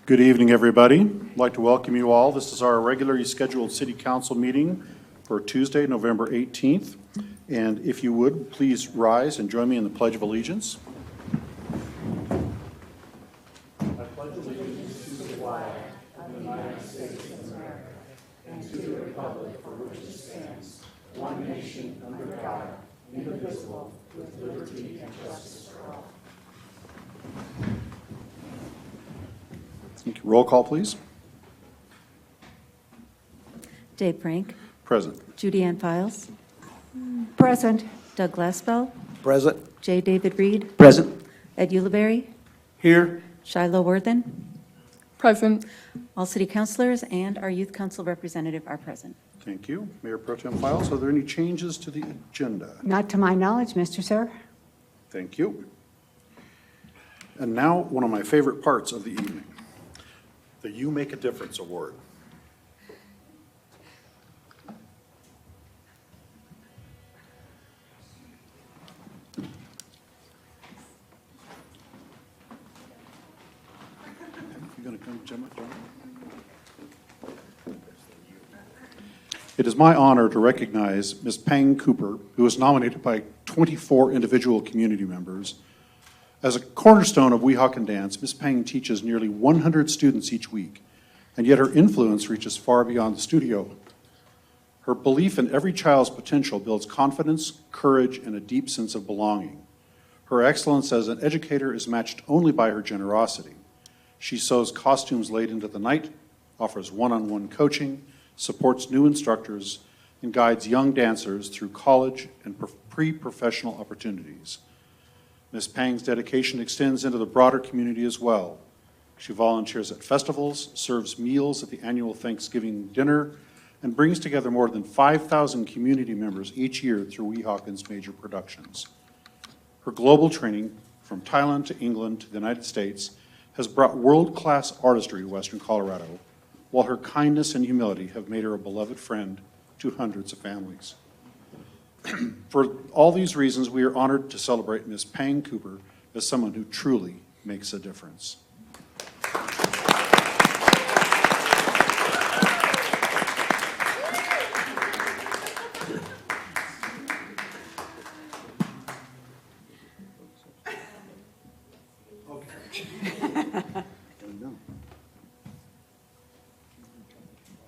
Good evening, everybody. I'd like to welcome you all. This is our regularly scheduled City Council meeting for Tuesday, November 18th. And if you would, please rise and join me in the Pledge of Allegiance. I pledge allegiance to the flag of the United States of America and to the republic for which it stands, one nation under God, indivisible, with liberty and justice for all. Roll call, please. Dave Frank. Present. Judy Ann Files. Present. Doug Glassbell. Present. J. David Reed. Present. Ed Ulibarri. Here. Shiloh Worthen. Present. All city councilors and our youth council representative are present. Thank you. Mayor Pro Tem Files, are there any changes to the agenda? Not to my knowledge, Mr. Sir. Thank you. And now, one of my favorite parts of the evening, the You Make a Difference Award. You gonna come, Jim? It is my honor to recognize Ms. Pang Cooper, who was nominated by 24 individual community members. As a cornerstone of Weehawken Dance, Ms. Pang teaches nearly 100 students each week, and yet her influence reaches far beyond the studio. Her belief in every child's potential builds confidence, courage, and a deep sense of belonging. Her excellence as an educator is matched only by her generosity. She sews costumes late into the night, offers one-on-one coaching, supports new instructors, and guides young dancers through college and pre-professional opportunities. Ms. Pang's dedication extends into the broader community as well. She volunteers at festivals, serves meals at the annual Thanksgiving dinner, and brings together more than 5,000 community members each year through Weehawken's major productions. Her global training, from Thailand to England to the United States, has brought world-class artistry to Western Colorado, while her kindness and humility have made her a beloved friend to hundreds of families. For all these reasons, we are honored to celebrate Ms. Pang Cooper as someone who truly makes a difference.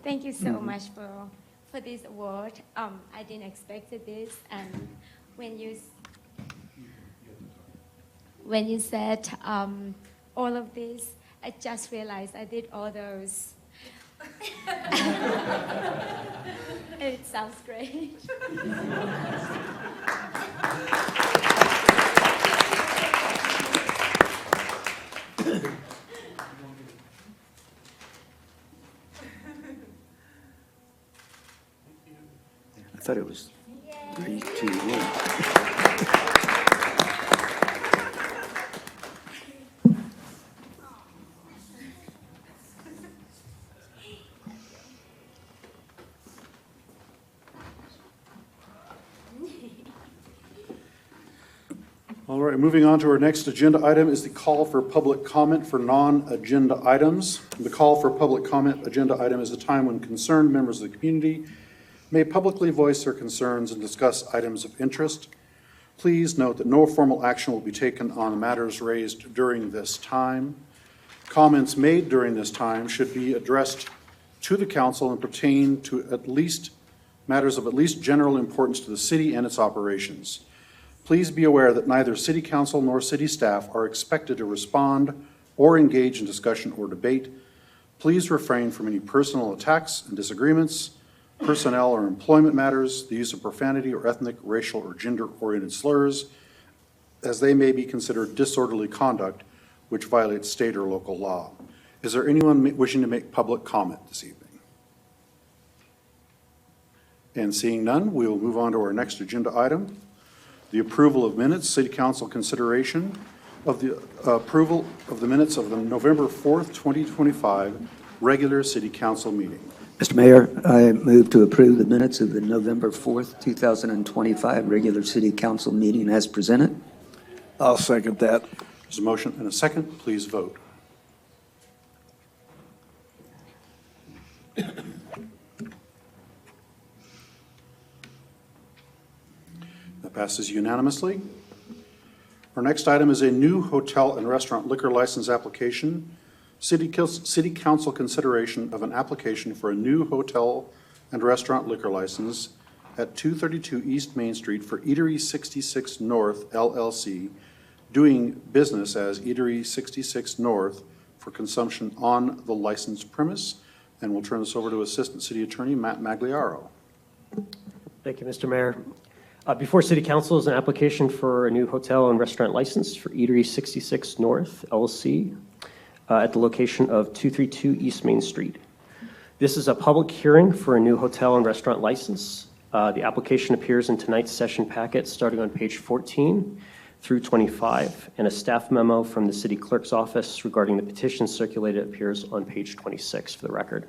Thank you so much for this award. I didn't expect this, and when you said all of this, I just realized I did all those. It sounds great. I thought it was 3, 2, 1. All right, moving on to our next agenda item is the call for public comment for non-agenda items. The call for public comment agenda item is a time when concerned members of the community may publicly voice their concerns and discuss items of interest. Please note that no formal action will be taken on matters raised during this time. Comments made during this time should be addressed to the council and pertain to at least matters of at least general importance to the city and its operations. Please be aware that neither city council nor city staff are expected to respond or engage in discussion or debate. Please refrain from any personal attacks and disagreements, personnel or employment matters, the use of profanity or ethnic, racial, or gender-oriented slurs, as they may be considered disorderly conduct which violates state or local law. Is there anyone wishing to make public comment this evening? And seeing none, we will move on to our next agenda item, the approval of minutes, City Council consideration of the approval of the minutes of the November 4th, 2025 regular City Council meeting. Mr. Mayor, I move to approve the minutes of the November 4th, 2025 regular City Council meeting as presented. I'll second that. There's a motion and a second. Please vote. Passes unanimously. Our next item is a new hotel and restaurant liquor license application. City Council consideration of an application for a new hotel and restaurant liquor license at 232 East Main Street for Eatery 66 North LLC, doing business as Eatery 66 North for consumption on the licensed premise. And we'll turn this over to Assistant City Attorney Matt Magliaro. Thank you, Mr. Mayor. Before City Council is an application for a new hotel and restaurant license for Eatery 66 North LLC at the location of 232 East Main Street. This is a public hearing for a new hotel and restaurant license. The application appears in tonight's session packet starting on page 14 through 25, and a staff memo from the city clerk's office regarding the petition circulated appears on page 26 for the record.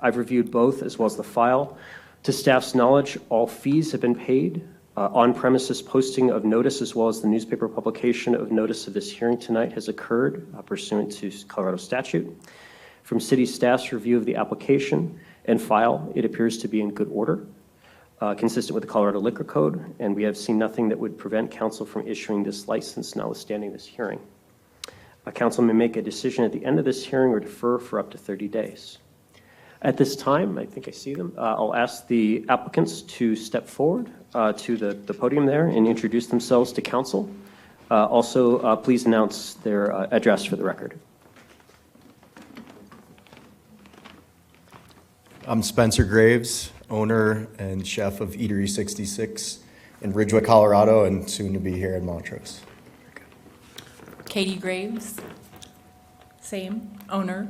I've reviewed both as well as the file. To staff's knowledge, all fees have been paid. On-premises posting of notice as well as the newspaper publication of notice of this hearing tonight has occurred pursuant to Colorado statute. From city staff's review of the application and file, it appears to be in good order, consistent with the Colorado Liquor Code, and we have seen nothing that would prevent council from issuing this license notwithstanding this hearing. Council may make a decision at the end of this hearing or defer for up to 30 days. At this time, I think I see them, I'll ask the applicants to step forward to the podium there and introduce themselves to council. Also, please announce their address for the record. I'm Spencer Graves, owner and chef of Eatery 66 in Ridgeway, Colorado, and soon to be here in Montrose. Katie Graves, same, owner,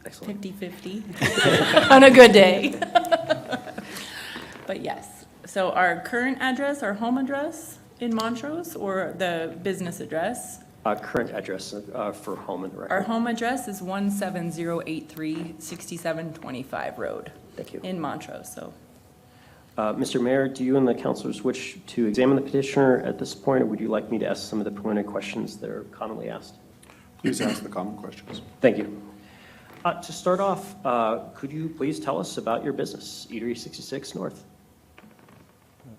Excellent. 50-50 on a good day. But yes, so our current address, our home address in Montrose, or the business address? Current address for home and the record. Our home address is 17083 6725 Road. Thank you. In Montrose, so. Mr. Mayor, do you and the councilors wish to examine the petitioner at this point, or would you like me to ask some of the preliminary questions that are commonly asked? Please ask the common questions. Thank you. To start off, could you please tell us about your business, Eatery 66 North?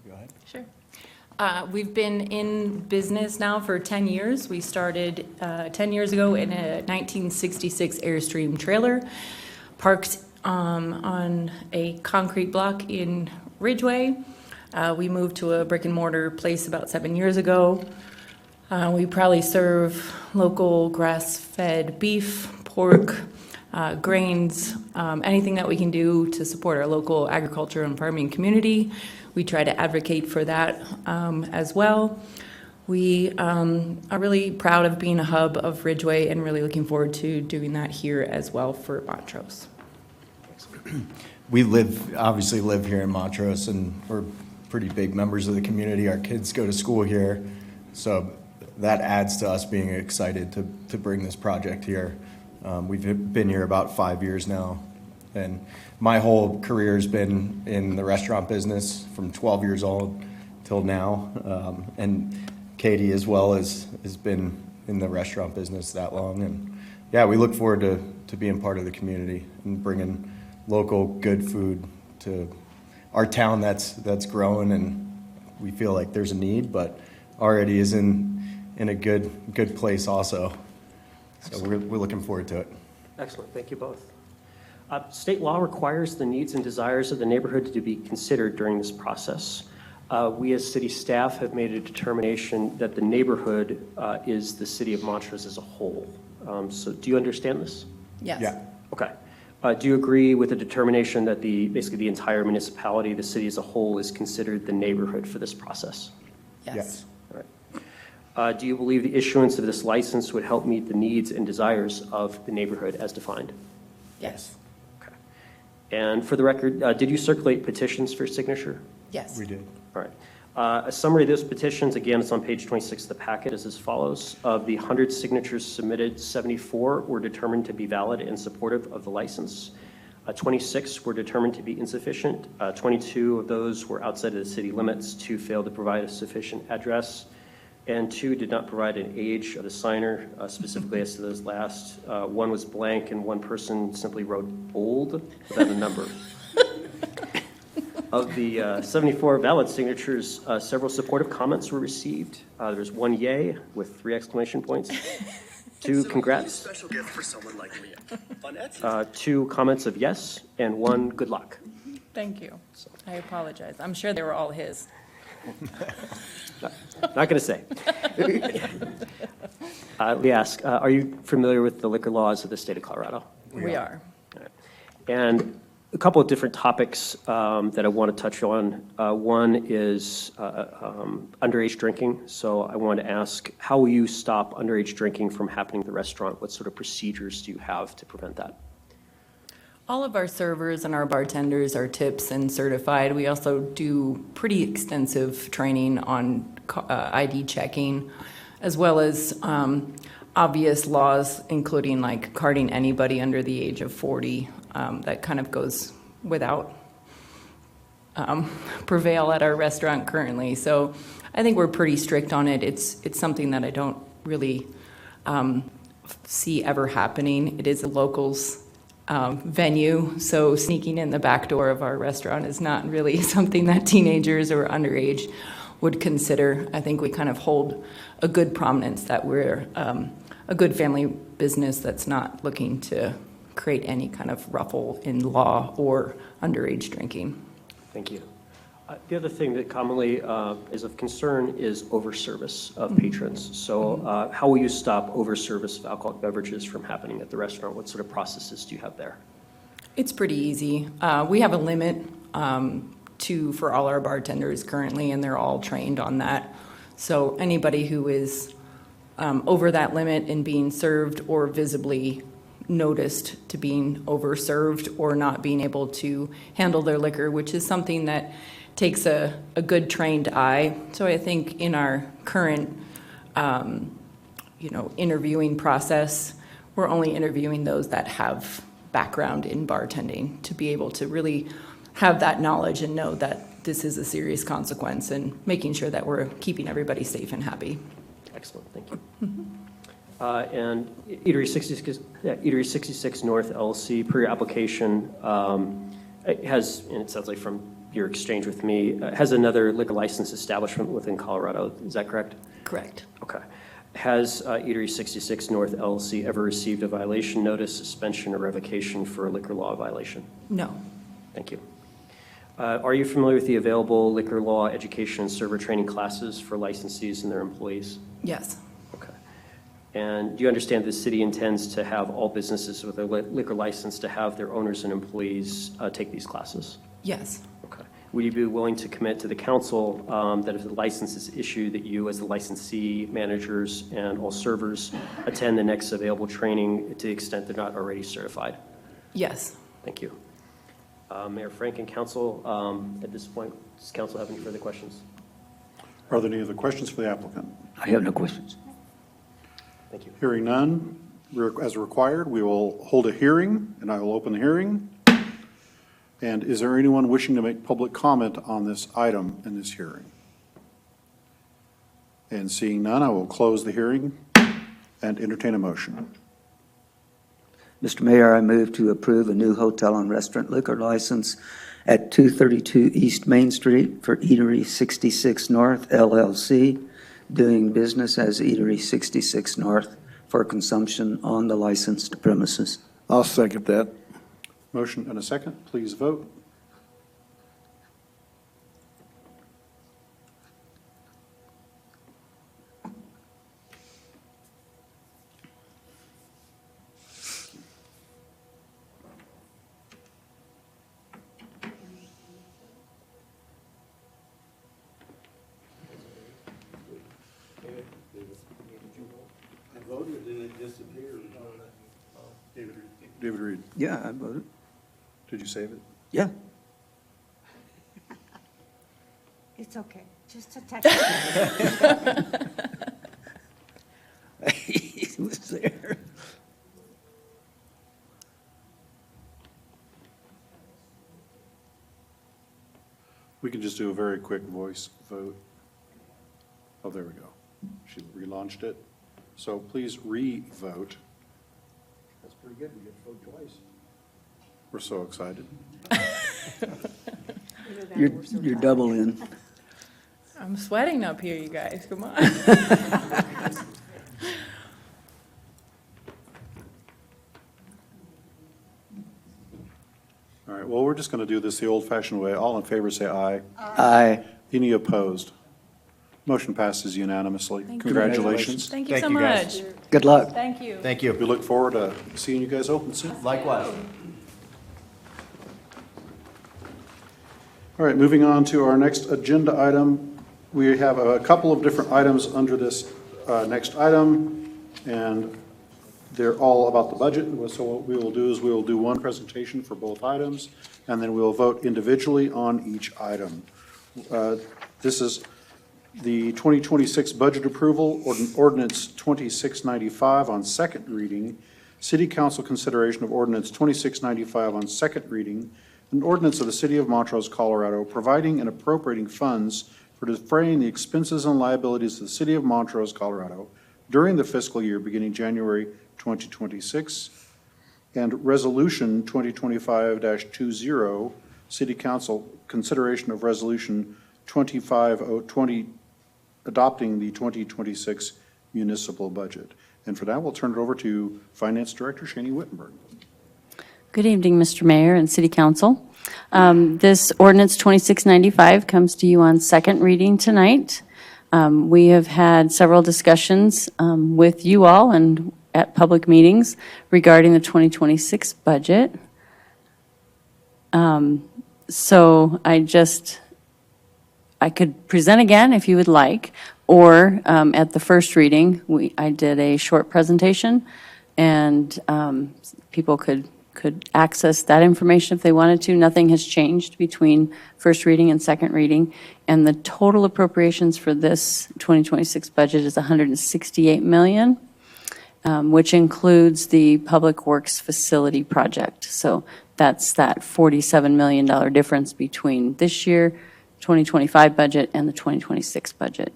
Go ahead. Sure. We've been in business now for 10 years. We started 10 years ago in a 1966 Airstream trailer, parked on a concrete block in Ridgeway. We moved to a brick and mortar place about 7 years ago. We proudly serve local grass-fed beef, pork, grains, anything that we can do to support our local agriculture and farming community. We try to advocate for that as well. We are really proud of being a hub of Ridgeway and really looking forward to doing that here as well for Montrose. We obviously live here in Montrose, and we're pretty big members of the community. Our kids go to school here, so that adds to us being excited to bring this project here. We've been here about 5 years now, and my whole career has been in the restaurant business from 12 years old till now, and Katie as well has been in the restaurant business that long, and yeah, we look forward to being part of the community and bringing local good food to our town that's growing, and we feel like there's a need, but already is in a good place also. So we're looking forward to it. Excellent. Thank you both. State law requires the needs and desires of the neighborhood to be considered during this process. We as city staff have made a determination that the neighborhood is the city of Montrose as a whole. So do you understand this? Yes. Yeah. Okay. Do you agree with the determination that basically the entire municipality, the city as a whole, is considered the neighborhood for this process? Yes. All right. Do you believe the issuance of this license would help meet the needs and desires of the neighborhood as defined? Yes. Okay. And for the record, did you circulate petitions for signature? Yes. We did. All right. A summary of those petitions, again, it's on page 26 of the packet, is as follows. Of the 100 signatures submitted, 74 were determined to be valid and supportive of the license. 26 were determined to be insufficient. 22 of those were outside of the city limits. 2 failed to provide a sufficient address, and 2 did not provide an age of the signer, specifically as to those last. 1 was blank, and 1 person simply wrote old without a number. Of the 74 valid signatures, several supportive comments were received. There's one yay with 3 exclamation points, 2 congrats, Special gift for someone like me. On Etsy. 2 comments of yes, and 1 good luck. Thank you. I apologize. I'm sure they were all his. Not going to say. We ask, are you familiar with the liquor laws of the state of Colorado? We are. And a couple of different topics that I want to touch on. One is underage drinking. So I want to ask, how will you stop underage drinking from happening at the restaurant? What sort of procedures do you have to prevent that? All of our servers and our bartenders are tips and certified. We also do pretty extensive training on ID checking, as well as obvious laws, including like carding anybody under the age of 40. That kind of goes without prevail at our restaurant currently. So I think we're pretty strict on it. It's something that I don't really see ever happening. It is a locals venue, so sneaking in the back door of our restaurant is not really something that teenagers or underage would consider. I think we kind of hold a good prominence that we're a good family business that's not looking to create any kind of ruffle in law or underage drinking. Thank you. The other thing that commonly is of concern is overservice of patrons. So how will you stop overservice of alcoholic beverages from happening at the restaurant? What sort of processes do you have there? It's pretty easy. We have a limit for all our bartenders currently, and they're all trained on that. So anybody who is over that limit and being served or visibly noticed to being overserved or not being able to handle their liquor, which is something that takes a good trained eye. So I think in our current, interviewing process, we're only interviewing those that have background in bartending to be able to really have that knowledge and know that this is a serious consequence, and making sure that we're keeping everybody safe and happy. Excellent, thank you. And Eatery 66 North LLC, per your application, it has, and it sounds like from your exchange with me, has another liquor license establishment within Colorado. Is that correct? Correct. Okay. Has Eatery 66 North LLC ever received a violation notice, suspension, or revocation for a liquor law violation? No. Thank you. Are you familiar with the available liquor law education and server training classes for licensees and their employees? Yes. Okay. And do you understand the city intends to have all businesses with a liquor license to have their owners and employees take these classes? Yes. Okay. Would you be willing to commit to the council that if the license is issued, that you as the licensee, managers, and all servers attend the next available training to the extent they're not already certified? Yes. Thank you. Mayor Frank and council, at this point, does council have any further questions? Are there any other questions for the applicant? I have no questions. Thank you. Hearing none, as required, we will hold a hearing, and I will open the hearing. And is there anyone wishing to make public comment on this item in this hearing? And seeing none, I will close the hearing and entertain a motion. Mr. Mayor, I move to approve a new hotel and restaurant liquor license at 232 East Main Street for Eatery 66 North LLC, doing business as Eatery 66 North for consumption on the licensed premises. I'll second that. Motion and a second, please vote. I voted and it disappeared. David Reed, Yeah, I voted. did you save it? Yeah. It's okay, just a touch. He was there. We can just do a very quick voice vote. Oh, there we go. She relaunched it. So please re-vote. That's pretty good. We get to vote twice. We're so excited. You're double in. I'm sweating up here, you guys, come on. All right, well, we're just going to do this the old-fashioned way. All in favor, say aye. Aye. Any opposed? Motion passes unanimously. Thank you. Congratulations. Thank you Thank so you, guys. much. Good luck. Thank you. Thank We you. look forward to seeing you guys open soon. Likewise. All right, moving on to our next agenda item. We have a couple of different items under this next item, and they're all about the budget. So what we will do is we will do one presentation for both items, and then we will vote individually on each item. This is the 2026 budget approval, ordinance 2695 on second reading, city council consideration of ordinance 2695 on second reading, an ordinance of the city of Montrose, Colorado, providing and appropriating funds for defraying the expenses and liabilities of the city of Montrose, Colorado during the fiscal year beginning January 2026, and resolution 2025-20, city council consideration of resolution 25020, adopting the 2026 municipal budget. And for that, we'll turn it over to Finance Director Shani Wittenberg. Good evening, Mr. Mayor and City Council. This ordinance 2695 comes to you on second reading tonight. We have had several discussions with you all and at public meetings regarding the 2026 budget. So I could present again if you would like, or at the first reading, I did a short presentation, and people could access that information if they wanted to. Nothing has changed between first reading and second reading, and the total appropriations for this 2026 budget is $168 million, which includes the Public Works Facility project. So that's that $47 million difference between this year, 2025 budget, and the 2026 budget.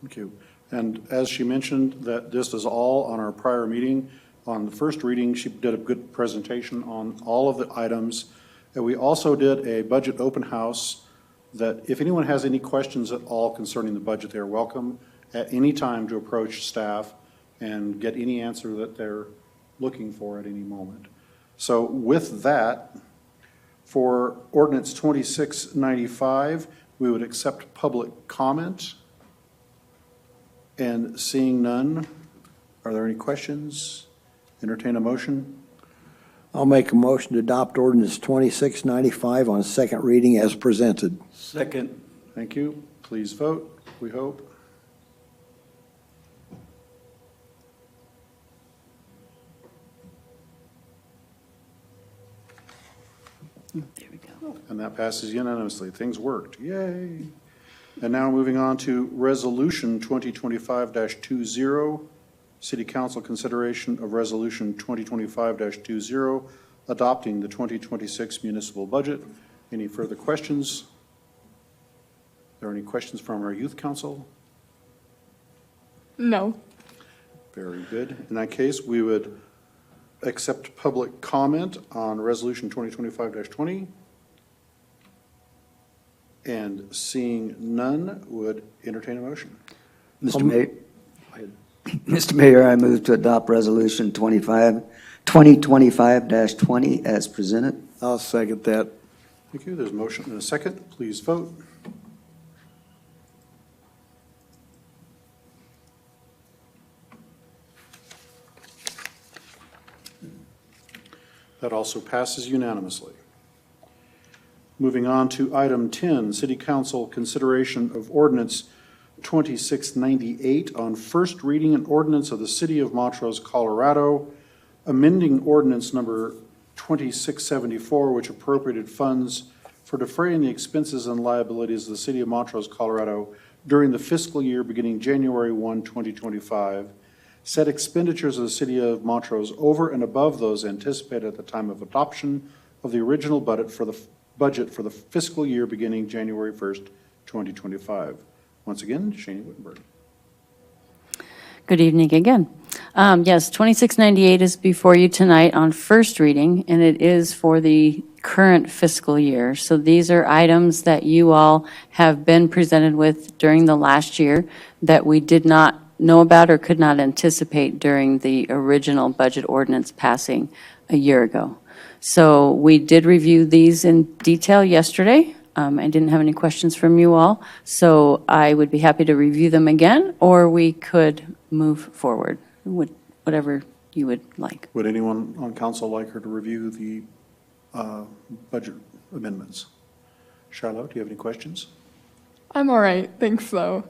Thank you. And as she mentioned, that this is all on our prior meeting. On the first reading, she did a good presentation on all of the items. And we also did a budget open house that if anyone has any questions at all concerning the budget, they're welcome at any time to approach staff and get any answer that they're looking for at any moment. So with that, for ordinance 2695, we would accept public comment. And seeing none, are there any questions? Entertain a motion? I'll make a motion to adopt ordinance 2695 on second reading as presented. Second. Thank you. Please vote, we hope. There we go. And that passes unanimously. Things worked. Yay. And now moving on to Resolution 2025-20, City Council consideration of Resolution 2025-20, adopting the 2026 municipal budget. Any further questions? Are there any questions from our Youth Council? No. Very good. In that case, we would accept public comment on Resolution 2025-20. And seeing none, would entertain a motion. Mr. Mayor, Mr. Mayor, I move to adopt Resolution 2025-20 as presented. I'll second that. Thank you. There's a motion and a second. Please vote. That also passes unanimously. Moving on to item 10, City Council consideration of ordinance 2698 on first reading, an ordinance of the City of Montrose, Colorado, amending ordinance number 2674, which appropriated funds for defraying the expenses and liabilities of the City of Montrose, Colorado during the fiscal year beginning January 1, 2025, set expenditures of the City of Montrose over and above those anticipated at the time of adoption of the original budget for the fiscal year beginning January 1st, 2025. Once again, Shani Wittenberg. Good evening again. Yes, 2698 is before you tonight on first reading, and it is for the current fiscal year. So these are items that you all have been presented with during the last year that we did not know about or could not anticipate during the original budget ordinance passing a year ago. So we did review these in detail yesterday. I didn't have any questions from you all, so I would be happy to review them again, or we could move forward, whatever you would like. Would anyone on council like her to review the budget amendments? Charlotte, do you have any questions? I'm all right, thanks though.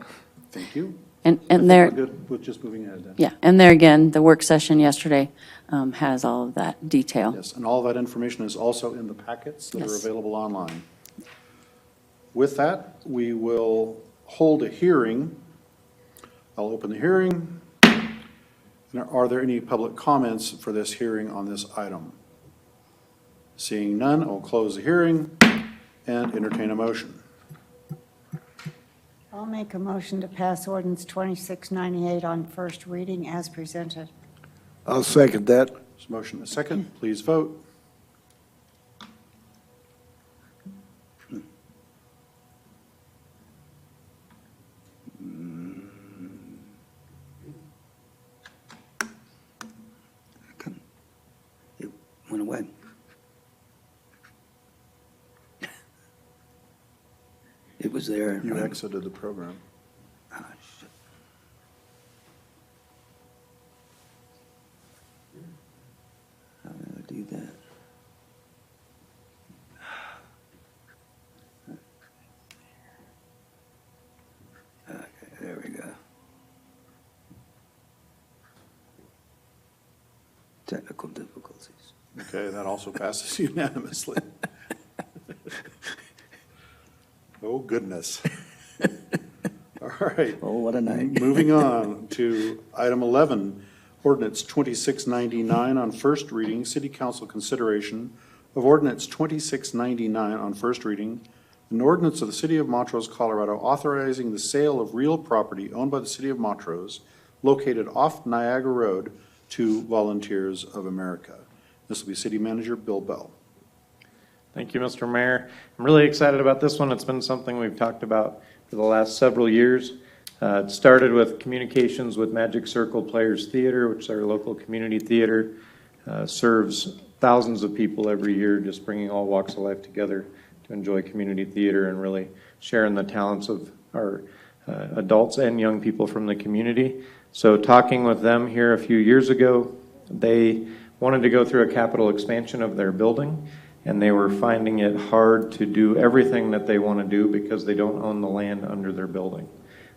Thank you. And I think there, we're good with just moving ahead then. yeah, and there again, the work session yesterday has all of that detail. Yes, and all that information is also in the packets that are Yes. available online. With that, we will hold a hearing. I'll open the hearing. And are there any public comments for this hearing on this item? Seeing none, I'll close the hearing and entertain a motion. I'll make a motion to pass ordinance 2698 on first reading as presented. I'll second that. There's a motion and a second. Please vote. It went away. It was there. You exited the program. Ah, shit. How do I do that? Okay, there we go. Technical difficulties. Okay, that also passes unanimously. Oh, goodness. All right. Oh, what a night. Moving on to item 11, ordinance 2699 on first reading, city council consideration of ordinance 2699 on first reading, an ordinance of the city of Montrose, Colorado, authorizing the sale of real property owned by the city of Montrose located off Niagara Road to Volunteers of America. This will be City Manager Bill Bell. Thank you, Mr. Mayor. I'm really excited about this one. It's been something we've talked about for the last several years. It started with communications with Magic Circle Players Theater, which is our local community theater. Serves thousands of people every year, just bringing all walks of life together to enjoy community theater and really sharing the talents of our adults and young people from the community. So talking with them here a few years ago, they wanted to go through a capital expansion of their building, and they were finding it hard to do everything that they want to do because they don't own the land under their building.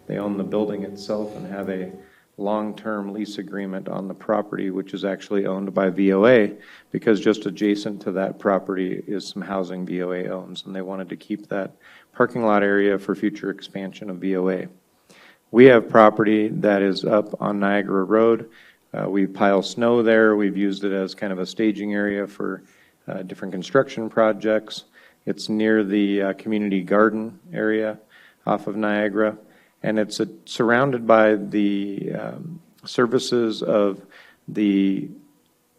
They own the building itself and have a long-term lease agreement on the property, which is actually owned by VOA, because just adjacent to that property is some housing VOA owns, and they wanted to keep that parking lot area for future expansion of VOA. We have property that is up on Niagara Road. We pile snow there. We've used it as kind of a staging area for different construction projects. It's near the community garden area off of Niagara, and it's surrounded by the services of the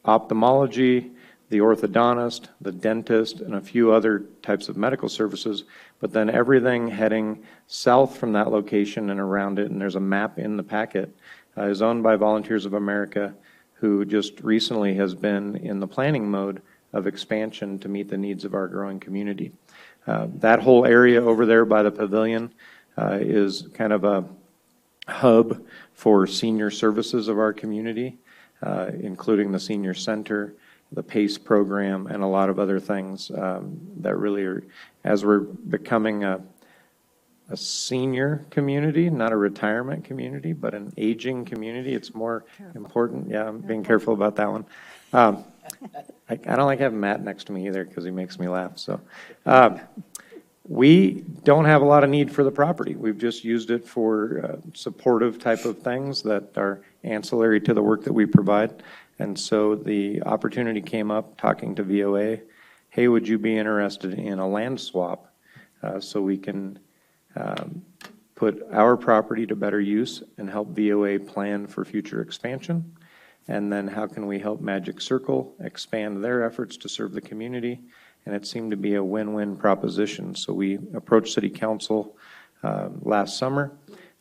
ophthalmology, the orthodontist, the dentist, and a few other types of medical services, but then everything heading south from that location and around it, and there's a map in the packet, is owned by Volunteers of America, who just recently has been in the planning mode of expansion to meet the needs of our growing community. That whole area over there by the pavilion is kind of a hub for senior services of our community, including the senior center, the PACE program, and a lot of other things that really are, as we're becoming a senior community, not a retirement community, but an aging community. It's more important. Yeah, I'm being careful about that one. I don't like having Matt next to me either because he makes me laugh. So we don't have a lot of need for the property. We've just used it for supportive type of things that are ancillary to the work that we provide. And so the opportunity came up talking to VOA, hey, would you be interested in a land swap so we can put our property to better use and help VOA plan for future expansion? And then how can we help Magic Circle expand their efforts to serve the community and it seemed to be a win-win proposition. So we approached City Council last summer.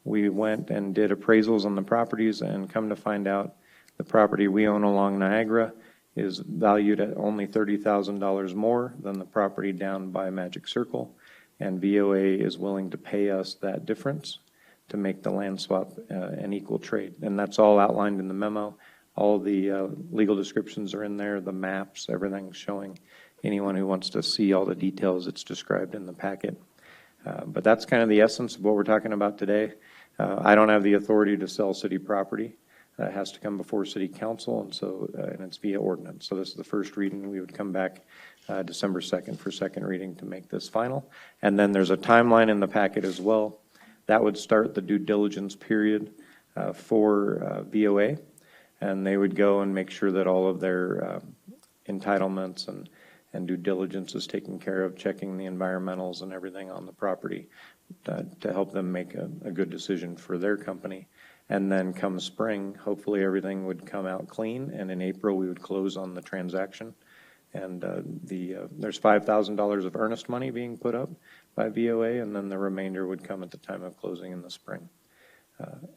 We went and did appraisals on the properties, and come to find out the property we own along Niagara is valued at only $30,000 more than the property down by Magic Circle, and VOA is willing to pay us that difference to make the land swap an equal trade. And that's all outlined in the memo. All the legal descriptions are in there, the maps, everything's showing. Anyone who wants to see all the details, it's described in the packet. But that's kind of the essence of what we're talking about today. I don't have the authority to sell city property. It has to come before City Council, and it's via ordinance. So this is the first reading. We would come back December 2nd for second reading to make this final. And then there's a timeline in the packet as well. That would start the due diligence period for VOA, and they would go and make sure that all of their entitlements and due diligence is taken care of, checking the environmentals and everything on the property to help them make a good decision for their company. And then come spring, hopefully everything would come out clean, and in April we would close on the transaction. And there's $5,000 of earnest money being put up by VOA, and then the remainder would come at the time of closing in the spring.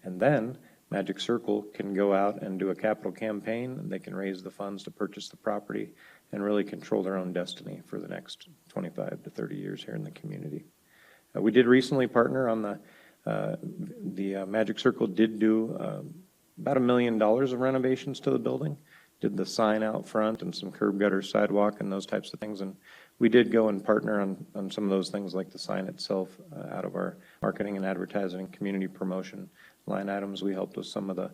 And then Magic Circle can go out and do a capital campaign, and they can raise the funds to purchase the property and really control their own destiny for the next 25 to 30 years here in the community. We did recently partner on the Magic Circle did do about $1 million of renovations to the building, did the sign out front and some curb gutter sidewalk and those types of things. And we did go and partner on some of those things like the sign itself out of our marketing and advertising and community promotion line items. We helped with some of the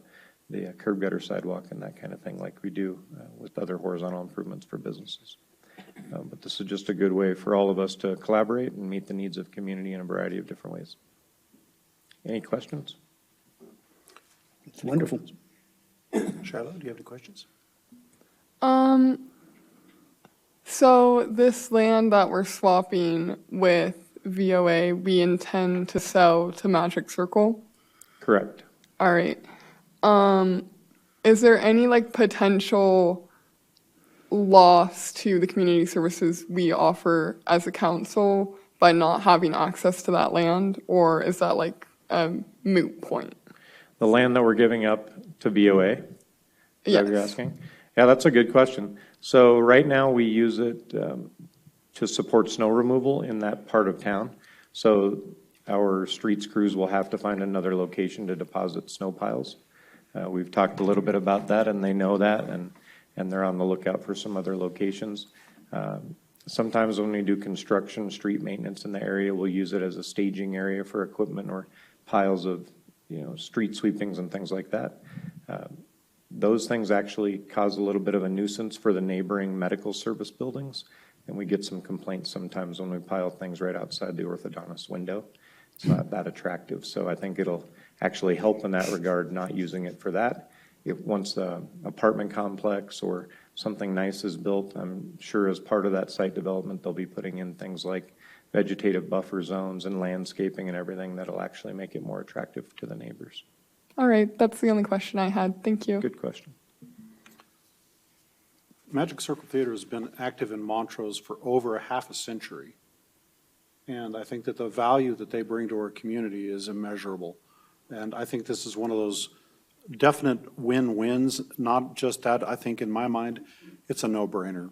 curb gutter sidewalk and that kind of thing like we do with other horizontal improvements for businesses. But this is just a good way for all of us to collaborate and meet the needs of community in a variety of different ways. Any questions? It's wonderful. Shiloh, do you have any questions? So this land that we're swapping with VOA, we intend to sell to Magic Circle? Correct. All right. Is there any like potential loss to the community services we offer as a council by not having access to that land, or is that like a moot point? The land that we're giving up to VOA? Is that what you're asking? Yeah, that's a good question. So right now we use it to support snow removal in that part of town. So our streets crews will have to find another location to deposit snow piles. We've talked a little bit about that, and they know that, and they're on the lookout for some other locations. Sometimes when we do construction, street maintenance in the area, we'll use it as a staging area for equipment or piles of, street sweepings and things like that. Those things actually cause a little bit of a nuisance for the neighboring medical service buildings, and we get some complaints sometimes when we pile things right outside the orthodontist window. It's not that attractive, so I think it'll actually help in that regard, not using it for that. If once the apartment complex or something nice is built, I'm sure as part of that site development, they'll be putting in things like vegetative buffer zones and landscaping and everything that'll actually make it more attractive to the neighbors. All right, that's the only question I had. Thank you. Good question. Magic Circle Theater has been active in Montrose for over a half a century. And I think that the value that they bring to our community is immeasurable. And I think this is one of those definite win-wins, not just that. I think in my mind, it's a no-brainer.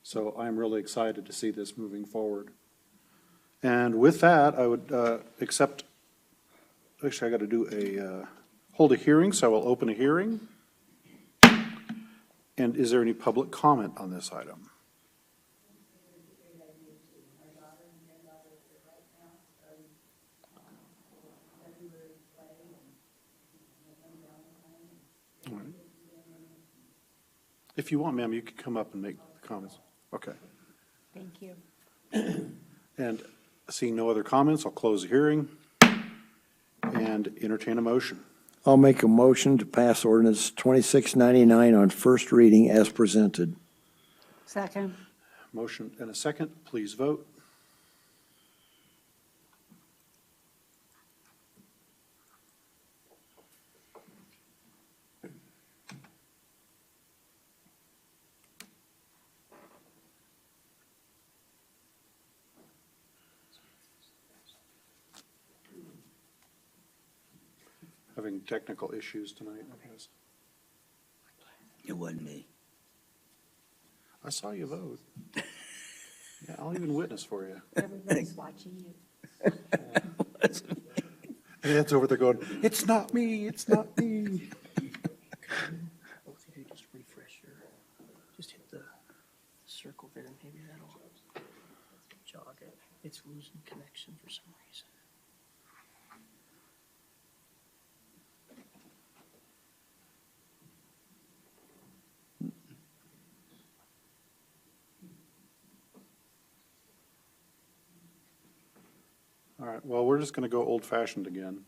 So I'm really excited to see this moving forward. And with that, I would accept, actually I got to do hold a hearing, so I will open a hearing. And is there any public comment on this item? All right. If you want, ma'am, you could come up and make comments. Okay. Thank you. And seeing no other comments, I'll close the hearing and entertain a motion. I'll make a motion to pass ordinance 2699 on first reading as presented. Second. Motion and a second. Please vote. Having technical issues tonight, I guess. It wasn't me. I saw you vote. Yeah, I'll even witness for you. Everybody's watching you. And Ed's over there going, it's not me, it's not me. Just refresh your, just hit the circle there, maybe that'll jog it. It's losing connection for some reason. All right, well, we're just going to go old-fashioned again.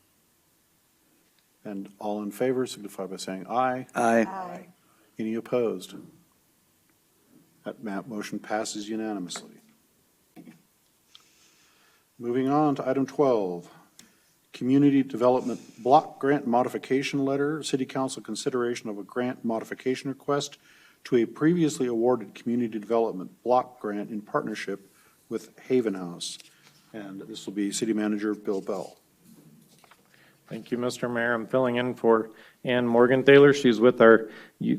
And all in favor signify by saying aye. Aye. Any opposed? That motion passes unanimously. Moving on to item 12, Community Development Block Grant Modification Letter, City Council consideration of a grant modification request to a previously awarded community development block grant in partnership with Haven House. And this will be City Manager Bill Bell. Thank you, Mr. Mayor. I'm filling in for Ann Morgenthaler. She's with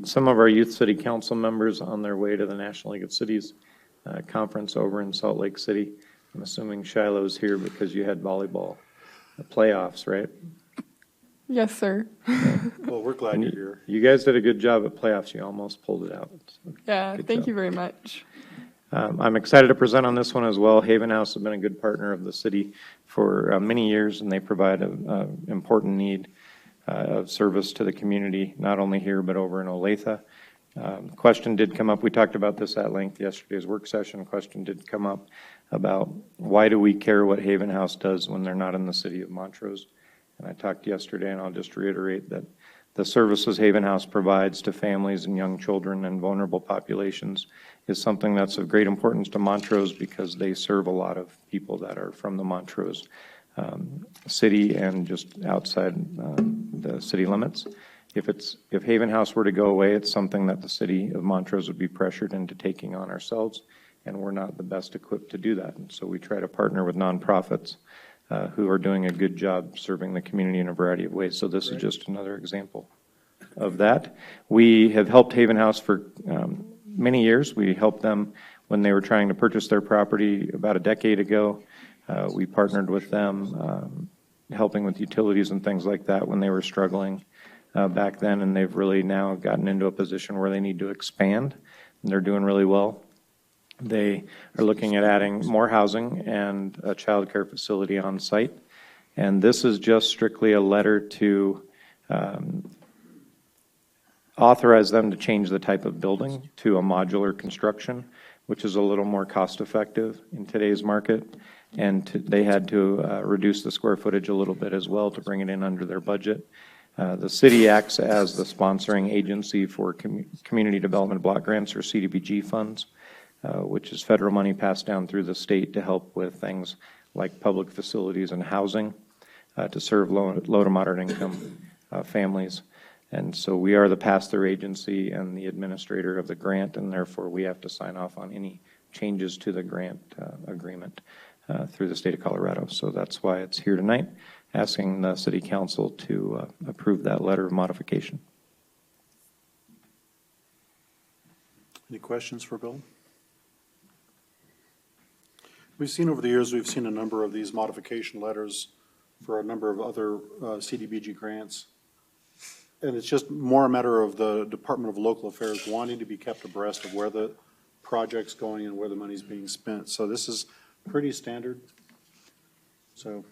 some of our youth city council members on their way to the National League of Cities conference over in Salt Lake City. I'm assuming Shiloh's here because you had volleyball playoffs, right? Yes, sir. Well, we're glad you're here. You guys did a good job at playoffs. You almost pulled it out. So Yeah, good thank job. you very much. I'm excited to present on this one as well. Haven House has been a good partner of the city for many years, and they provide an important need of service to the community, not only here, but over in Olathe. Question did come up. We talked about this at length yesterday's work session. Question did come up about why do we care what Haven House does when they're not in the city of Montrose? And I talked yesterday, and I'll just reiterate that the services Haven House provides to families and young children and vulnerable populations is something that's of great importance to Montrose because they serve a lot of people that are from the Montrose city and just outside the city limits. If Haven House were to go away, it's something that the city of Montrose would be pressured into taking on ourselves, and we're not the best equipped to do that. And so we try to partner with nonprofits who are doing a good job serving the community in a variety of ways. So this is just another example of that. We have helped Haven House for many years. We helped them when they were trying to purchase their property about a decade ago. We partnered with them, helping with utilities and things like that when they were struggling back then, and they've really now gotten into a position where they need to expand, and they're doing really well. They are looking at adding more housing and a child care facility on site. And this is just strictly a letter to authorize them to change the type of building to a modular construction, which is a little more cost effective in today's market. And they had to reduce the square footage a little bit as well to bring it in under their budget. The city acts as the sponsoring agency for community development block grants, or CDBG funds, which is federal money passed down through the state to help with things like public facilities and housing to serve low to moderate income families. And so we are the pass-through agency and the administrator of the grant, and therefore we have to sign off on any changes to the grant agreement through the state of Colorado. So that's why it's here tonight, asking the city council to approve that letter of modification. Any questions for Bill? We've seen over the years, we've seen a number of these modification letters for a number of other CDBG grants. And it's just more a matter of the Department of Local Affairs wanting to be kept abreast of where the project's going and where the money's being spent. So this is pretty standard. So,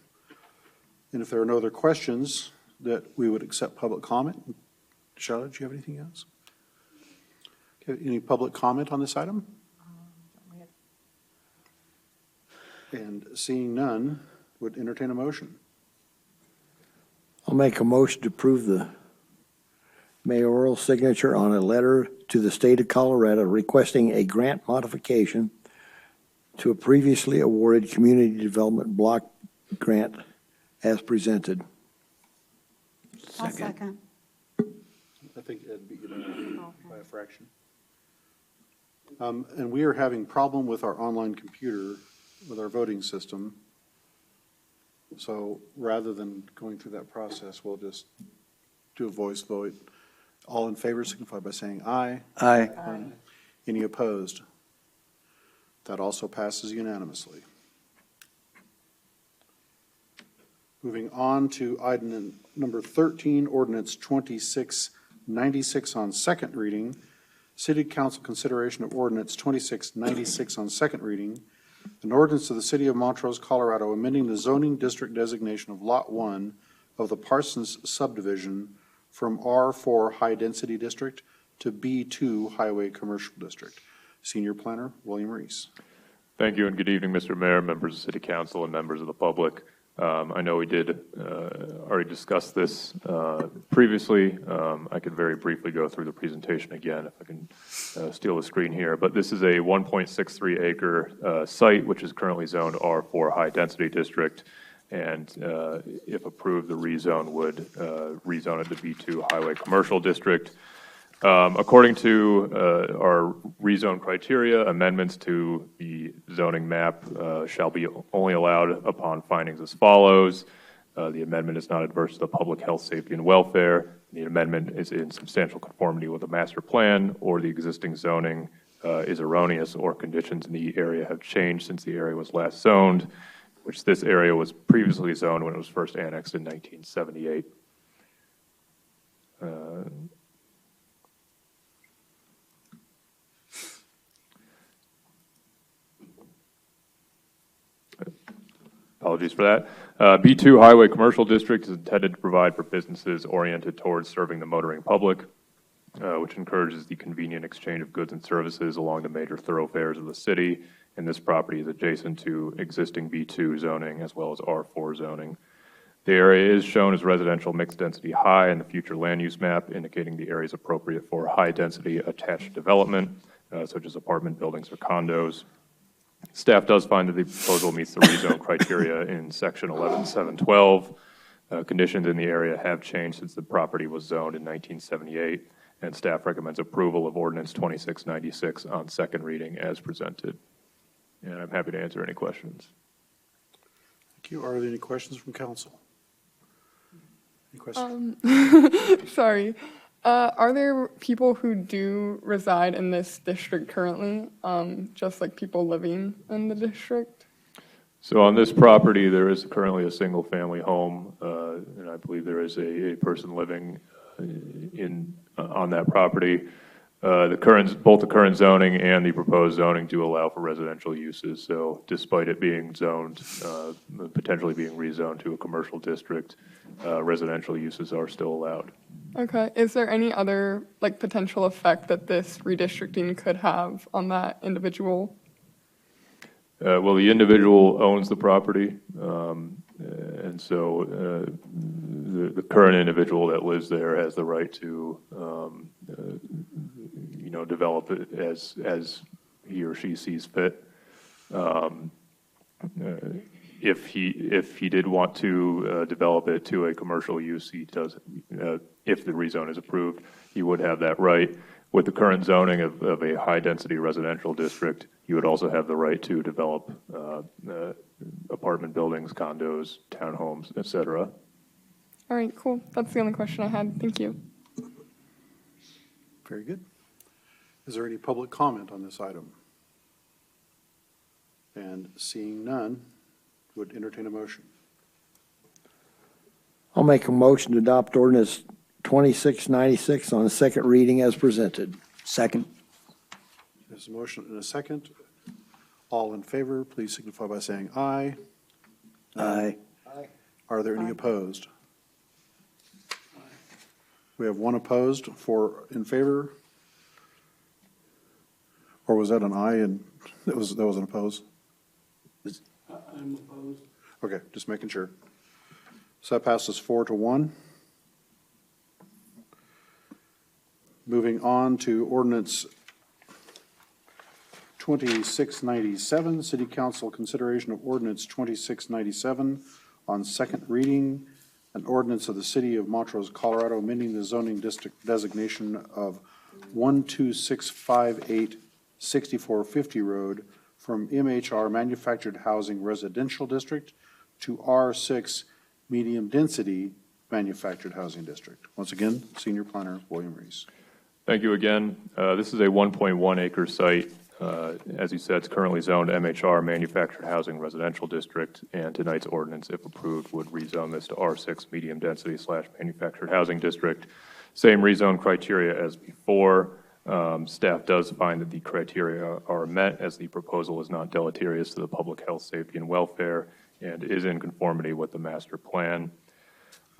and if there are no other questions, that we would accept public comment. Charlotte, do you have anything else? Okay, any public comment on this item? And seeing none, would entertain a motion. I'll make a motion to approve the mayoral signature on a letter to the state of Colorado requesting a grant modification to a previously awarded community development block grant as presented. I'll second. I think Ed beat you by a fraction. And we are having problem with our online computer, with our voting system. So rather than going through that process, we'll just do a voice vote. All in favor signify by saying aye. Aye. Any opposed? That also passes unanimously. Moving on to item number 13, ordinance 2696 on second reading. City Council consideration of ordinance 2696 on second reading. An ordinance of the City of Montrose, Colorado, amending the zoning district designation of Lot 1 of the Parsons subdivision from R4 High Density District to B2 Highway Commercial District. Senior Planner, William Reese. Thank you, and good evening, Mr. Mayor, members of City Council, and members of the public. I know we did already discuss this previously. I could very briefly go through the presentation again if I can steal the screen here. But this is a 1.63 acre site, which is currently zoned R4 High Density District. And if approved, the rezone would rezone it to B2 Highway Commercial District. According to our rezone criteria, amendments to the zoning map shall be only allowed upon findings as follows. The amendment is not adverse to the public health, safety, and welfare. The amendment is in substantial conformity with the master plan, or the existing zoning is erroneous, or conditions in the area have changed since the area was last zoned, which this area was previously zoned when it was first annexed in 1978. Apologies for that. B2 Highway Commercial District is intended to provide for businesses oriented towards serving the motoring public, which encourages the convenient exchange of goods and services along the major thoroughfares of the city. And this property is adjacent to existing B2 zoning as well as R4 zoning. The area is shown as residential mixed density high in the future land use map, indicating the area is appropriate for high density attached development, such as apartment buildings or condos. Staff does find that the proposal meets the rezone criteria in section 11712. Conditions in the area have changed since the property was zoned in 1978, and staff recommends approval of ordinance 2696 on second reading as presented. And I'm happy to answer any questions. Thank you. Are there any questions from council? Any questions? Sorry. Are there people who do reside in this district currently, just like people living in the district? So on this property, there is currently a single-family home, and I believe there is a person living on that property. Both the current zoning and the proposed zoning do allow for residential uses. So despite it being zoned, potentially being rezoned to a commercial district, residential uses are still allowed. Okay. Is there any other potential effect that this redistricting could have on that individual? Well, the individual owns the property, and so the current individual that lives there has the right to, develop it as he or she sees fit. If he did want to develop it to a commercial use, he does. If the rezone is approved, he would have that right. With the current zoning of a high-density residential district, you would also have the right to develop apartment buildings, condos, townhomes, et cetera. All right, cool. That's the only question I had. Thank you. Very good. Is there any public comment on this item? And seeing none, would entertain a motion. I'll make a motion to adopt ordinance 2696 on second reading as presented. Second. There's a motion and a second. All in favor, please signify by saying aye. Aye. Are there any opposed? We have one opposed, four in favor. Or was that an aye and that was an opposed? I'm opposed. Okay, just making sure. So that passes 4-1. Moving on to ordinance 2697, City Council consideration of ordinance 2697 on second reading, an ordinance of the City of Montrose, Colorado, amending the zoning district designation of 12658 6450 Road from MHR Manufactured Housing Residential District to R6 medium density manufactured housing district. Once again, Senior Planner William Reese. Thank you again. This is a 1.1 acre site. As you said, it's currently zoned MHR, Manufactured Housing Residential District, and tonight's ordinance, if approved, would rezone this to R6 Medium Density / Manufactured Housing District. Same rezone criteria as before. Staff does find that the criteria are met, as the proposal is not deleterious to the public health, safety, and welfare, and is in conformity with the master plan.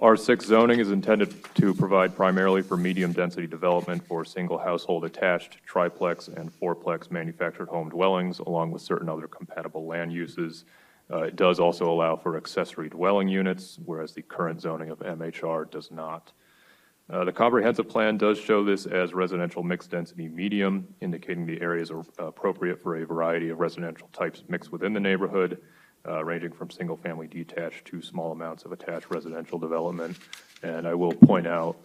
R6 zoning is intended to provide primarily for medium-density development for single household attached, triplex, and fourplex manufactured home dwellings, along with certain other compatible land uses. It does also allow for accessory dwelling units, whereas the current zoning of MHR does not. The comprehensive plan does show this as residential mixed-density medium, indicating the areas are appropriate for a variety of residential types mixed within the neighborhood, ranging from single-family detached to small amounts of attached residential development. And I will point out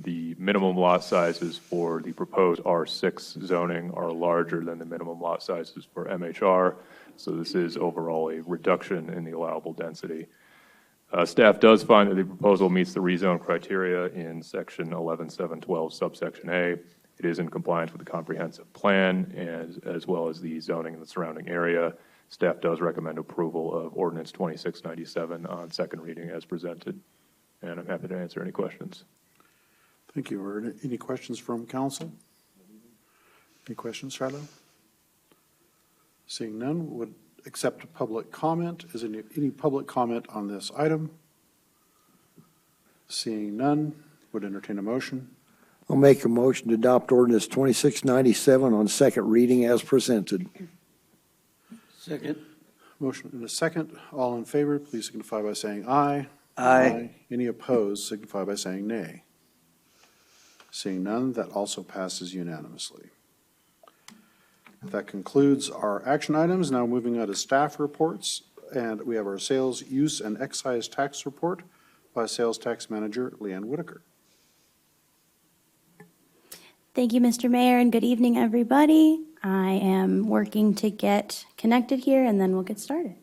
the minimum lot sizes for the proposed R6 zoning are larger than the minimum lot sizes for MHR, so this is overall a reduction in the allowable density. Staff does find that the proposal meets the rezone criteria in section 11712 subsection A. It is in compliance with the comprehensive plan as well as the zoning in the surrounding area. Staff does recommend approval of ordinance 2697 on second reading as presented. And I'm happy to answer any questions. Thank you. Are there any questions from council? Any questions, Shiloh? Seeing none, would accept public comment. Is there any public comment on this item? Seeing none, would entertain a motion. I'll make a motion to adopt ordinance 2697 on second reading as presented. Second. Motion and a second. All in favor, please signify by saying aye. Aye. Any opposed, signify by saying nay. Seeing none, that also passes unanimously. That concludes our action items. Now moving on to staff reports, and we have our sales use and excise tax report by Sales Tax Manager Leanne Whitaker. Thank you, Mr. Mayor, and good evening, everybody. I am working to get connected here, and then we'll get started.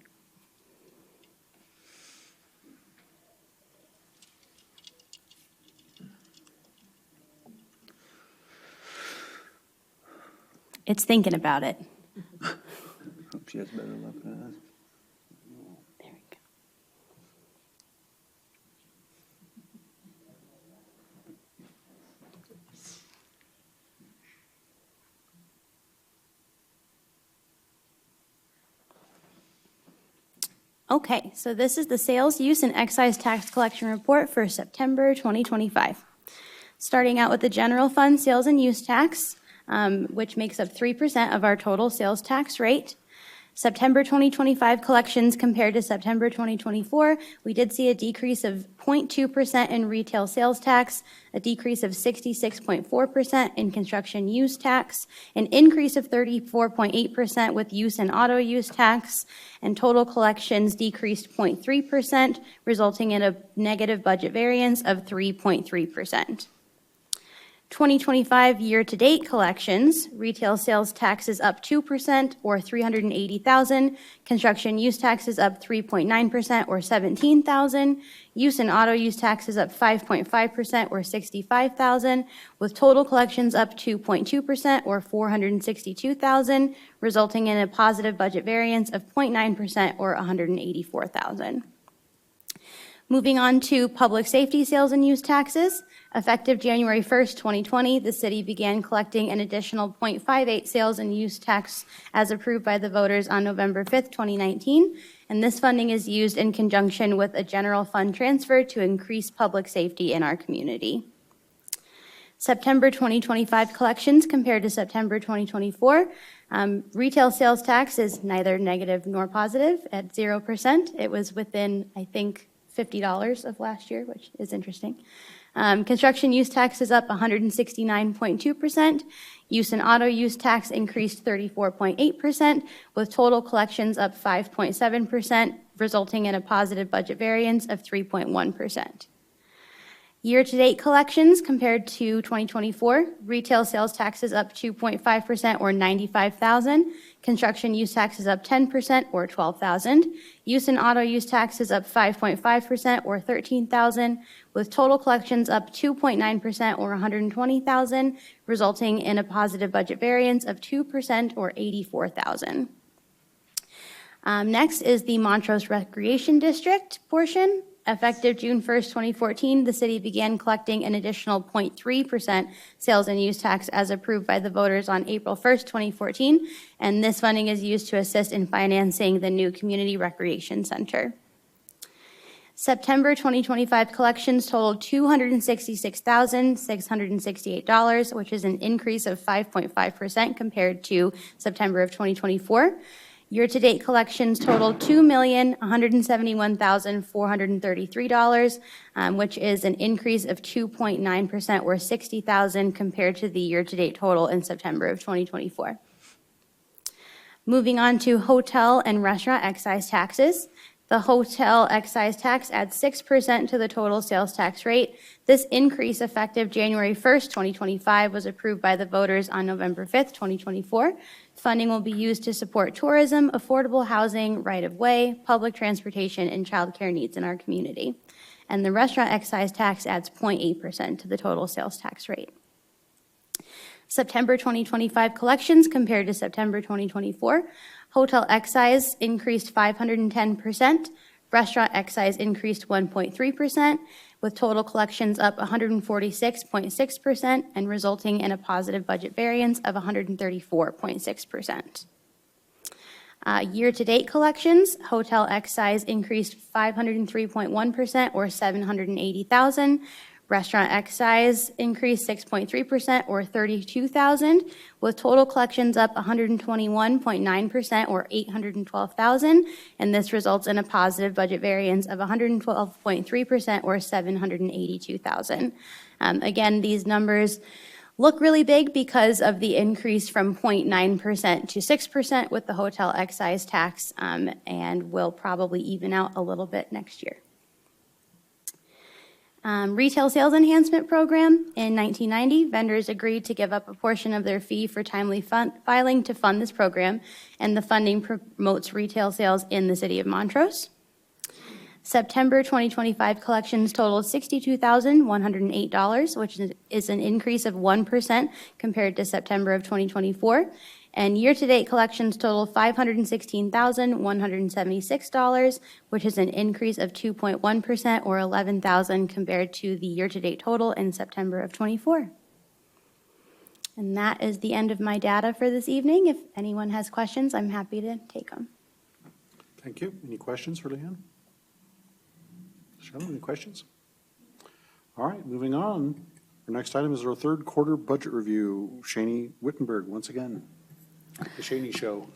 It's thinking about it. Hope she has better luck than us. There we go. Okay, so this is the sales, use, and excise tax collection report for September 2025. Starting out with the general fund sales and use tax, which makes up 3% of our total sales tax rate. September 2025 collections compared to September 2024, we did see a decrease of 0.2% in retail sales tax, a decrease of 66.4% in construction use tax, an increase of 34.8% with use and auto use tax, and total collections decreased 0.3%, resulting in a negative budget variance of 3.3%. 2025 year-to-date collections, retail sales tax is up 2% or $380,000, construction use tax is up 3.9% or $17,000, use and auto use tax is up 5.5% or $65,000, with total collections up 2.2% or $462,000, resulting in a positive budget variance of 0.9% or $184,000. Moving on to public safety sales and use taxes. Effective January 1st, 2020, the city began collecting an additional 0.58 sales and use tax as approved by the voters on November 5th, 2019. And this funding is used in conjunction with a general fund transfer to increase public safety in our community. September 2025 collections compared to September 2024. Retail sales tax is neither negative nor positive at 0%. It was within, I think, $50 of last year, which is interesting. Construction use tax is up 169.2%. Use and auto use tax increased 34.8%, with total collections up 5.7%, resulting in a positive budget variance of 3.1%. Year-to-date collections compared to 2024, retail sales taxes up 2.5% or $95,000. Construction use taxes up 10% or $12,000. Use and auto use taxes up 5.5% or $13,000, with total collections up 2.9% or $120,000, resulting in a positive budget variance of 2% or $84,000. Next is the Montrose Recreation District portion. Effective June 1st, 2014, the city began collecting an additional 0.3% sales and use tax as approved by the voters on April 1st, 2014, and this funding is used to assist in financing the new community recreation center. September 2025 collections totaled $266,668, which is an increase of 5.5% compared to September of 2024. Year-to-date collections totaled $2,171,433, which is an increase of 2.9% or $60,000 compared to the year-to-date total in September of 2024. Moving on to hotel and restaurant excise taxes. The hotel excise tax adds 6% to the total sales tax rate. This increase, effective January 1st, 2025, was approved by the voters on November 5th, 2024. Funding will be used to support tourism, affordable housing, right-of-way, public transportation, and childcare needs in our community. And the restaurant excise tax adds 0.8% to the total sales tax rate. September 2025 collections compared to September 2024. Hotel excise increased 510%. Restaurant excise increased 1.3%, with total collections up 146.6% and resulting in a positive budget variance of 134.6%. Year-to-date collections, hotel excise increased 503.1% or $780,000. Restaurant excise increased 6.3% or $32,000, with total collections up 121.9% or $812,000, and this results in a positive budget variance of 112.3% or $782,000. Again, these numbers look really big because of the increase from 0.9% to 6% with the hotel excise tax, and will probably even out a little bit next year. Retail Sales Enhancement Program. In 1990, vendors agreed to give up a portion of their fee for timely filing to fund this program, and the funding promotes retail sales in the city of Montrose. September 2025 collections totaled $62,108, which is an increase of 1% compared to September of 2024. And year-to-date collections total $516,176, which is an increase of 2.1% or $11,000 compared to the year-to-date total in September of 24. And that is the end of my data for this evening. If anyone has questions, I'm happy to take them. Thank you. Any questions for Leanne? Cheryl, any questions? All right, moving on. Our next item is our third quarter budget review. Shani Wittenberg, once again. The Shani Show.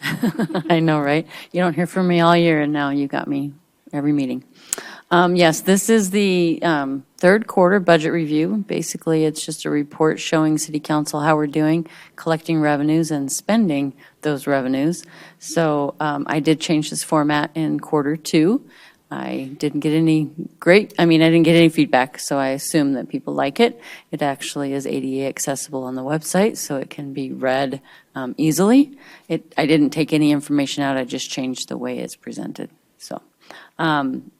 I know, right? You don't hear from me all year, and now you got me every meeting. Yes, this is the third quarter budget review. Basically, it's just a report showing City Council how we're doing, collecting revenues and spending those revenues. So I did change this format in quarter two. I didn't get any I didn't get any feedback, so I assume that people like it. It actually is ADA accessible on the website, so it can be read easily. I didn't take any information out, I just changed the way it's presented. So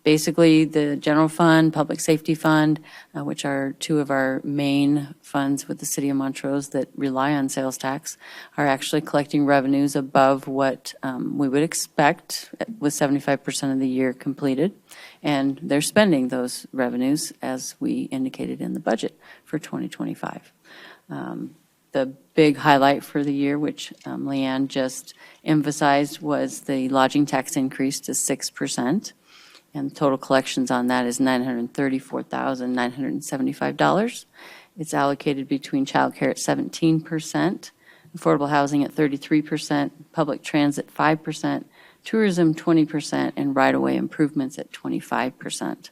basically, the general fund, public safety fund, which are two of our main funds with the city of Montrose that rely on sales tax, are actually collecting revenues above what we would expect with 75% of the year completed. And they're spending those revenues as we indicated in the budget for 2025. The big highlight for the year, which Leanne just emphasized, was the lodging tax increase to 6%. And total collections on that is $934,975. It's allocated between childcare at 17%, affordable housing at 33%, public transit 5%, tourism 20%, and right-of-way improvements at 25%.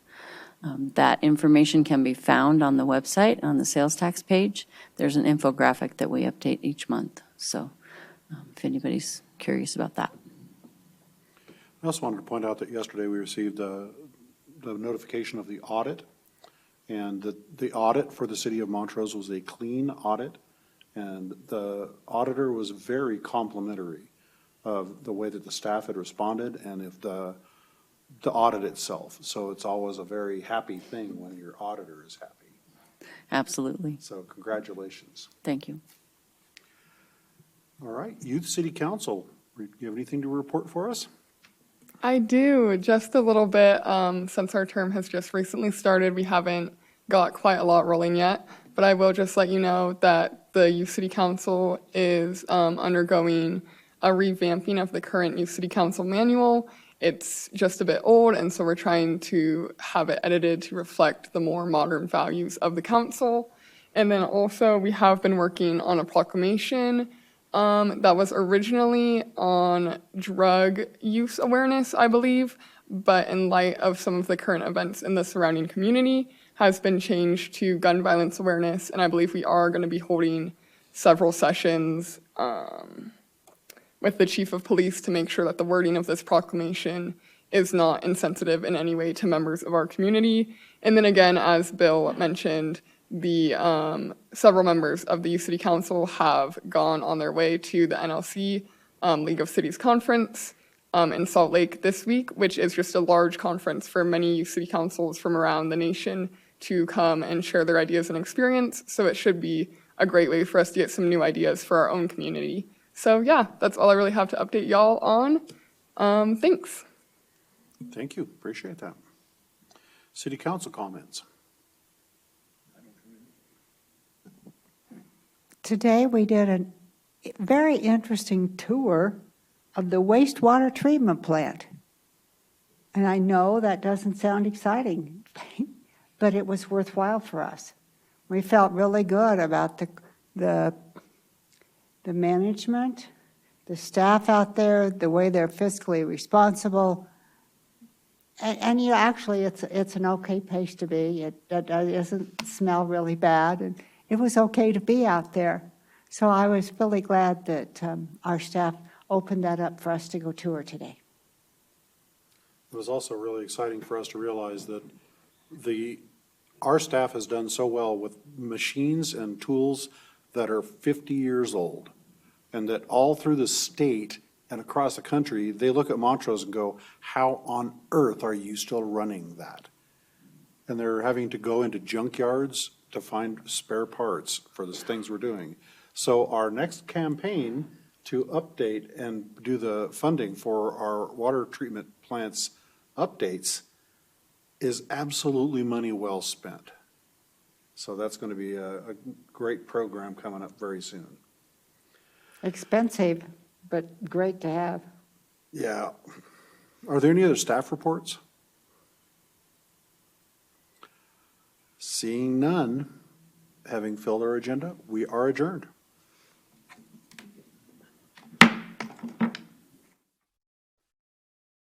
That information can be found on the website, on the sales tax page. There's an infographic that we update each month. So if anybody's curious about that. I also wanted to point out that yesterday we received the notification of the audit And the audit for the city of Montrose was a clean audit, and the auditor was very complimentary of the way that the staff had responded and if the audit itself. So it's always a very happy thing when your auditor is happy. Absolutely. So congratulations. Thank you. All right, Youth City Council, do you have anything to report for us? I do, just a little bit. Since our term has just recently started, we haven't got quite a lot rolling yet. But I will just let you know that the Youth City Council is undergoing a revamping of the current Youth City Council manual. It's just a bit old, and so we're trying to have it edited to reflect the more modern values of the council. And then also, we have been working on a proclamation that was originally on drug use awareness, I believe, but in light of some of the current events in the surrounding community, has been changed to gun violence awareness, and I believe we are going to be holding several sessions with the chief of police to make sure that the wording of this proclamation is not insensitive in any way to members of our community. And then again, as Bill mentioned, the several members of the Youth City Council have gone on their way to the NLC League of Cities Conference in Salt Lake this week, which is just a large conference for many youth city councils from around the nation to come and share their ideas and experience. So it should be a great way for us to get some new ideas for our own community. So yeah, that's all I really have to update y'all on. Thanks. Thank you, appreciate that. City Council comments. Today, we did a very interesting tour of the wastewater treatment plant. And I know that doesn't sound exciting, but it was worthwhile for us. We felt really good about the management, the staff out there, the way they're fiscally responsible. And you know, actually, it's an okay place to be. It doesn't smell really bad. And it was okay to be out there. So I was really glad that our staff opened that up for us to go tour today. It was also really exciting for us to realize that our staff has done so well with machines and tools that are 50 years old, and that all through the state and across the country, they look at Montrose and go, how on earth are you still running that? And they're having to go into junkyards to find spare parts for the things we're doing. So our next campaign to update and do the funding for our water treatment plants updates is absolutely money well spent. So that's going to be a great program coming up very soon. Expensive, but great to have. Yeah. Are there any other staff reports? Seeing none, having filled our agenda, we are adjourned.